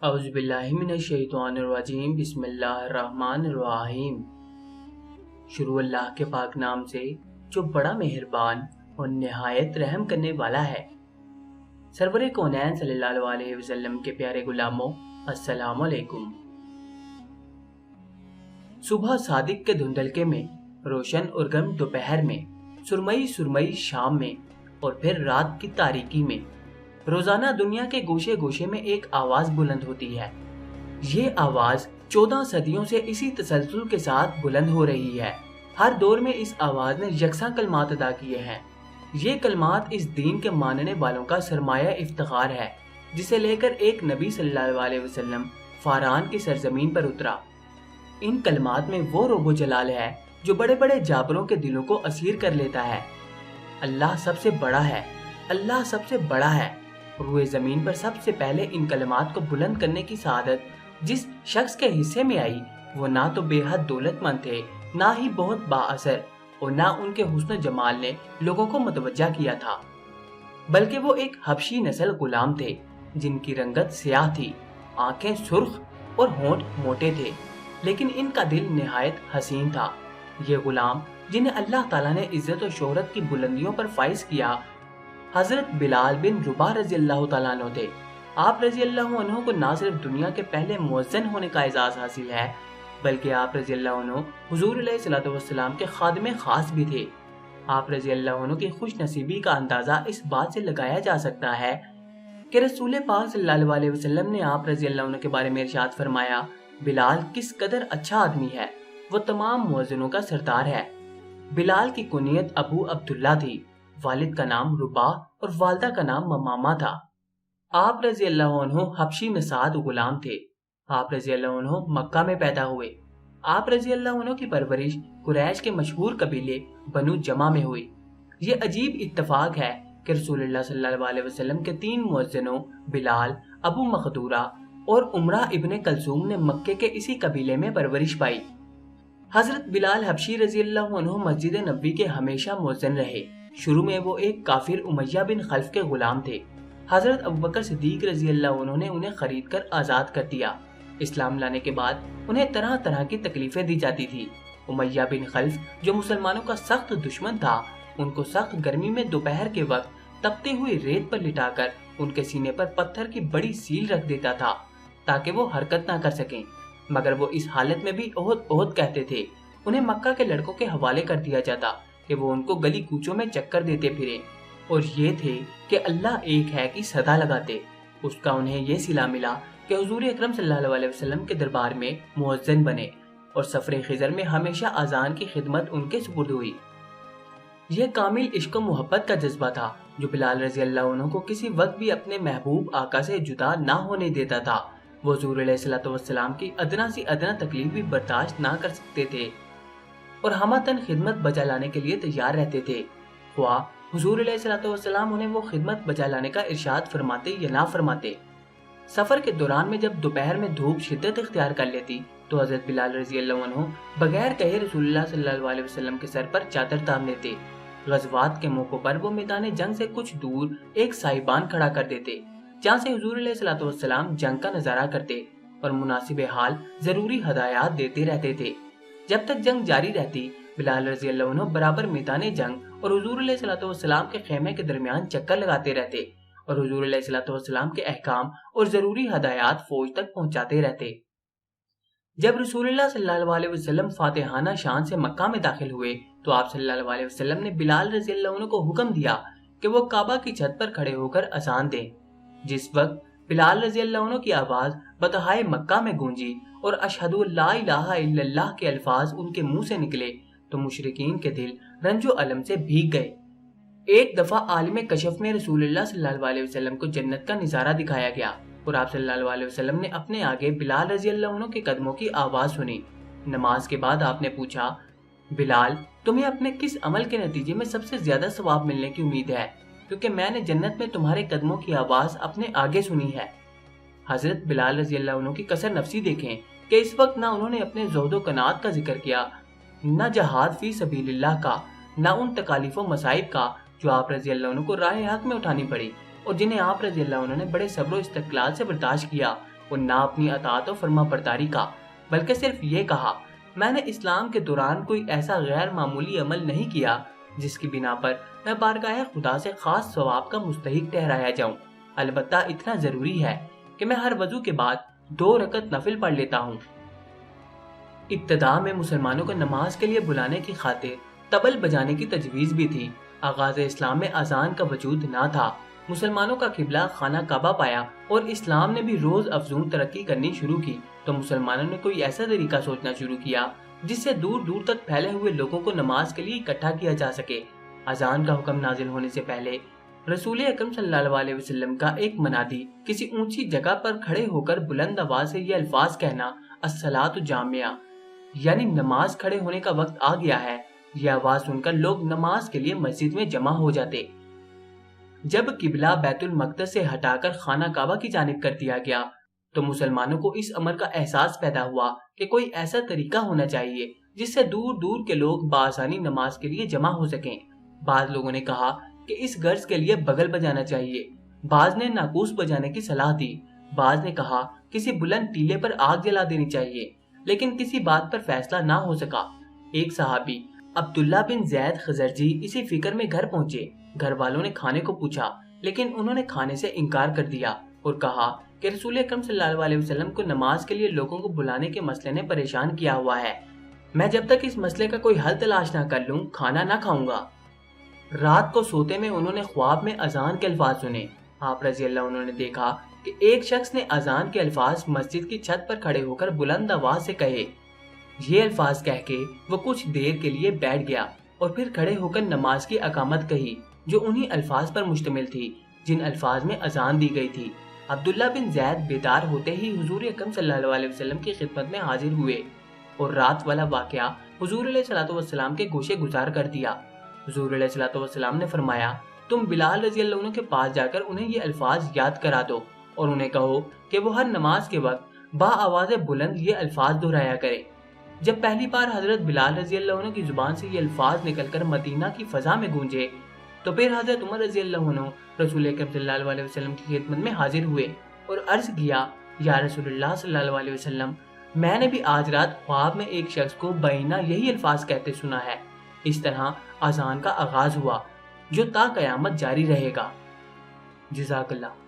اعوذ باللہ من الشیطان الرجیم بسم اللہ الرحمن الرحیم۔ شروع اللہ کے پاک نام سے جو بڑا مہربان اور نہایت رحم کرنے والا ہے۔ سرور کونین صلی اللہ علیہ وسلم کے پیارے غلاموں، السلام علیکم۔ صبح صادق کے دھندلکے میں، روشن اور گرم دوپہر میں، سرمئی شام میں، اور پھر رات کی تاریکی میں روزانہ دنیا کے گوشے گوشے میں ایک آواز بلند ہوتی ہے۔ یہ آواز 14 صدیوں سے اسی تسلسل کے ساتھ بلند ہو رہی ہے۔ ہر دور میں اس آواز نے یکساں کلمات ادا کیے ہیں۔ یہ کلمات اس دین کے ماننے والوں کا سرمایہ افتخار ہے، جسے لے کر ایک نبی صلی اللہ علیہ وسلم فاران کی سرزمین پر اترا۔ ان کلمات میں وہ رب و جلال ہے جو بڑے بڑے جابروں کے دلوں کو اسیر کر لیتا ہے۔ اللہ سب سے بڑا ہے، اللہ سب سے بڑا ہے۔ روئے زمین پر سب سے پہلے ان کلمات کو بلند کرنے کی سعادت جس شخص کے حصے میں آئی، وہ نہ تو بے حد دولت مند تھے، نہ ہی بہت با اثر، اور نہ ان کے حسن و جمال نے لوگوں کو متوجہ کیا تھا، بلکہ وہ ایک حبشی نسل غلام تھے جن کی رنگت سیاہ تھی، آنکھیں سرخ اور ہونٹ موٹے تھے، لیکن ان کا دل نہایت حسین تھا۔ یہ غلام جنہیں اللہ تعالیٰ نے عزت و شہرت کی بلندیوں پر فائز کیا، حضرت بلال بن رباح رضی اللہ تعالیٰ عنہ تھے۔ آپ رضی اللہ عنہ کو نہ صرف دنیا کے پہلے مؤذن ہونے کا اعزاز حاصل ہے، بلکہ آپ رضی اللہ عنہ حضور علیہ الصلوۃ والسلام کے خادم خاص بھی تھے۔ آپ رضی اللہ عنہ کی خوش نصیبی کا اندازہ اس بات سے لگایا جا سکتا ہے کہ رسول پاک صلی اللہ علیہ وسلم نے آپ رضی اللہ عنہ کے بارے میں ارشاد فرمایا، بلال کس قدر اچھا آدمی ہے، وہ تمام مؤذنوں کا سردار ہے۔ بلال کی کنیت ابو عبداللہ تھی، والد کا نام رباح اور والدہ کا نام ممامہ تھا۔ آپ رضی اللہ عنہ حبشی نژاد غلام تھے۔ آپ رضی اللہ عنہ مکہ میں پیدا ہوئے۔ آپ رضی اللہ عنہ کی پرورش قریش کے مشہور قبیلے بنو جمع میں ہوئی۔ یہ عجیب اتفاق ہے کہ رسول اللہ صلی اللہ علیہ وسلم کے 3 مؤذنوں بلال، ابو مخدورہ اور عمرہ ابن کلثوم نے مکے کے اسی قبیلے میں پرورش پائی۔ حضرت بلال حبشی رضی اللہ عنہ مسجد نبوی کے ہمیشہ مؤذن رہے۔ شروع میں وہ ایک کافر امیہ بن خلف کے غلام تھے۔ حضرت ابوبکر صدیق رضی اللہ عنہ نے انہیں خرید کر آزاد کر دیا۔ اسلام لانے کے بعد انہیں طرح طرح کی تکلیفیں دی جاتی تھی۔ امیہ بن خلف جو مسلمانوں کا سخت دشمن تھا، ان کو سخت گرمی میں دوپہر کے وقت تپتی ہوئی ریت پر لٹا کر ان کے سینے پر پتھر کی بڑی سیل رکھ دیتا تھا تاکہ وہ حرکت نہ کر سکیں، مگر وہ اس حالت میں بھی احد احد کہتے تھے۔ انہیں مکہ کے لڑکوں کے حوالے کر دیا جاتا کہ وہ ان کو گلی کوچوں میں چکر دیتے پھرے، اور یہ تھے کہ اللہ ایک ہے کی صدا لگاتے۔ اس کا انہیں یہ صلہ ملا کہ حضور اکرم صلی اللہ علیہ وسلم کے دربار میں مؤذن بنے، اور سفر خضر میں ہمیشہ اذان کی خدمت ان کے سپرد ہوئی۔ یہ کامل عشق و محبت کا جذبہ تھا جو بلال رضی اللہ عنہ کو کسی وقت بھی اپنے محبوب آقا سے جدا نہ ہونے دیتا تھا۔ وہ حضور علیہ الصلوۃ والسلام کی ادنا سی ادنا تکلیف بھی برداشت نہ کر سکتے تھے، اور ہمتن خدمت بجا لانے کے لیے تیار رہتے تھے، خواہ حضور علیہ الصلوۃ والسلام انہیں وہ خدمت بجا لانے کا ارشاد فرماتے یا نہ فرماتے۔ سفر کے دوران میں جب دوپہر میں دھوپ شدت اختیار کر لیتی تو حضرت بلال رضی اللہ عنہ بغیر کہے رسول اللہ صلی اللہ علیہ وسلم کے سر پر چادر تان لیتے۔ غزوات کے موقعوں پر وہ میدان جنگ سے کچھ دور ایک سائبان کھڑا کر دیتے جہاں سے حضور علیہ الصلوۃ والسلام جنگ کا نظارہ کرتے اور مناسب حال ضروری ہدایات دیتے رہتے تھے۔ جب تک جنگ جاری رہتی، بلال رضی اللہ عنہ برابر میدان جنگ اور حضور علیہ الصلوۃ والسلام کے خیمے کے درمیان چکر لگاتے رہتے اور حضور علیہ الصلوۃ والسلام کے احکام اور ضروری ہدایات فوج تک پہنچاتے رہتے۔ جب رسول اللہ صلی اللہ علیہ وسلم فاتحانہ شان سے مکہ میں داخل ہوئے تو آپ صلی اللہ علیہ وسلم نے بلال رضی اللہ عنہ کو حکم دیا کہ وہ کعبہ کی چھت پر کھڑے ہو کر اذان دیں۔ جس وقت بلال رضی اللہ عنہ کی آواز بتہائے مکہ میں گونجی اور اشہد لا الہ الا اللہ کے الفاظ ان کے منہ سے نکلے تو مشرکین کے دل رنج و الم سے بھیگ گئے۔ ایک دفعہ عالم کشف میں رسول اللہ صلی اللہ علیہ وسلم کو جنت کا نظارہ دکھایا گیا اور آپ صلی اللہ علیہ وسلم نے اپنے آگے بلال رضی اللہ عنہ کے قدموں کی آواز سنی۔ نماز کے بعد آپ نے پوچھا، بلال تمہیں اپنے کس عمل کے نتیجے میں سب سے زیادہ ثواب ملنے کی امید ہے، کیونکہ میں نے جنت میں تمہارے قدموں کی آواز اپنے آگے سنی ہے۔ حضرت بلال رضی اللہ عنہ کی کثر نفسی دیکھیں کہ اس وقت نہ انہوں نے اپنے زہد و قناعت کا ذکر کیا، نہ جہاد فی سبیل اللہ کا، نہ ان تکالیف و مصائب کا جو آپ رضی اللہ عنہ کو راہ حق میں اٹھانی پڑی اور جنہیں آپ رضی اللہ عنہ نے بڑے صبر و استقلال سے برداشت کیا اور نہ اپنی اطاعت و فرما برداری کا، بلکہ صرف یہ کہا، میں نے اسلام کے دوران کوئی ایسا غیر معمولی عمل نہیں کیا جس کی بنا پر میں بارگاہ خدا سے خاص ثواب کا مستحق ٹھہرایا جاؤں۔ البتہ اتنا ضروری ہے کہ میں ہر وضو کے بعد 2 رکعت نفل پڑھ لیتا ہوں۔ ابتدا میں مسلمانوں کو نماز کے لیے بلانے کی خاطر طبل بجانے کی تجویز بھی تھی۔ آغاز اسلام میں اذان کا وجود نہ تھا۔ مسلمانوں کا قبلہ خانہ کعبہ پایا اور اسلام نے بھی روز افزون ترقی کرنی شروع کی تو مسلمانوں نے کوئی ایسا طریقہ سوچنا شروع کیا جس سے دور دور تک پھیلے ہوئے لوگوں کو نماز کے لیے اکٹھا کیا جا سکے۔ اذان کا حکم نازل ہونے سے پہلے رسول اکرم صلی اللہ علیہ وسلم کا ایک منادی کسی اونچی جگہ پر کھڑے ہو کر بلند آواز سے یہ الفاظ کہنا، الصلاۃ جامعہ، یعنی نماز کھڑے ہونے کا وقت آ گیا ہے۔ یہ آواز سن کر لوگ نماز کے لیے مسجد میں جمع ہو جاتے۔ جب قبلہ بیت المقدس سے ہٹا کر خانہ کعبہ کی جانب کر دیا گیا تو مسلمانوں کو اس امر کا احساس پیدا ہوا کہ کوئی ایسا طریقہ ہونا چاہیے جس سے دور دور کے لوگ بآسانی نماز کے لیے جمع ہو سکیں۔ بعض لوگوں نے کہا کہ اس غرض کے لیے بغل بجانا چاہیے، بعض نے ناقوس بجانے کی صلاح دی، بعض نے کہا کسی بلند ٹیلے پر آگ جلا دینی چاہیے، لیکن کسی بات پر فیصلہ نہ ہو سکا۔ ایک صحابی عبداللہ بن زید خزرجی اسی فکر میں گھر پہنچے۔ گھر والوں نے کھانے کو پوچھا لیکن انہوں نے کھانے سے انکار کر دیا اور کہا کہ رسول اکرم صلی اللہ علیہ وسلم کو نماز کے لیے لوگوں کو بلانے کے مسئلے نے پریشان کیا ہوا ہے، میں جب تک اس مسئلے کا کوئی حل تلاش نہ کر لوں کھانا نہ کھاؤں گا۔ رات کو سوتے میں انہوں نے خواب میں اذان کے الفاظ سنے۔ آپ رضی اللہ عنہ نے دیکھا کہ ایک شخص نے اذان کے الفاظ مسجد کی چھت پر کھڑے ہو کر بلند آواز سے کہے۔ یہ الفاظ کہہ کے وہ کچھ دیر کے لیے بیٹھ گیا اور پھر کھڑے ہو کر نماز کی اقامت کہی جو انہی الفاظ پر مشتمل تھی جن الفاظ میں اذان دی گئی تھی۔ عبداللہ بن زید بیدار ہوتے ہی حضور اکرم صلی اللہ علیہ وسلم کی خدمت میں حاضر ہوئے اور رات والا واقعہ حضور علیہ الصلوۃ والسلام کے گوشے گزار کر دیا۔ حضور علیہ الصلوۃ والسلام نے فرمایا، تم بلال رضی اللہ عنہ کے پاس جا کر انہیں یہ الفاظ یاد کرا دو اور انہیں کہو کہ وہ ہر نماز کے وقت با آواز بلند یہ الفاظ دہرایا کرے۔ جب پہلی بار حضرت بلال رضی اللہ عنہ کی زبان سے یہ الفاظ نکل کر مدینہ کی فضا میں گونجے تو پھر حضرت عمر رضی اللہ عنہ رسول اکرم صلی اللہ علیہ وسلم کی خدمت میں حاضر ہوئے اور عرض کیا، یا رسول اللہ صلی اللہ علیہ وسلم، میں نے بھی آج رات خواب میں ایک شخص کو بینہ یہی الفاظ کہتے سنا ہے۔ اس طرح اذان کا آغاز ہوا جو تا قیامت جاری رہے گا۔ جزاک اللہ۔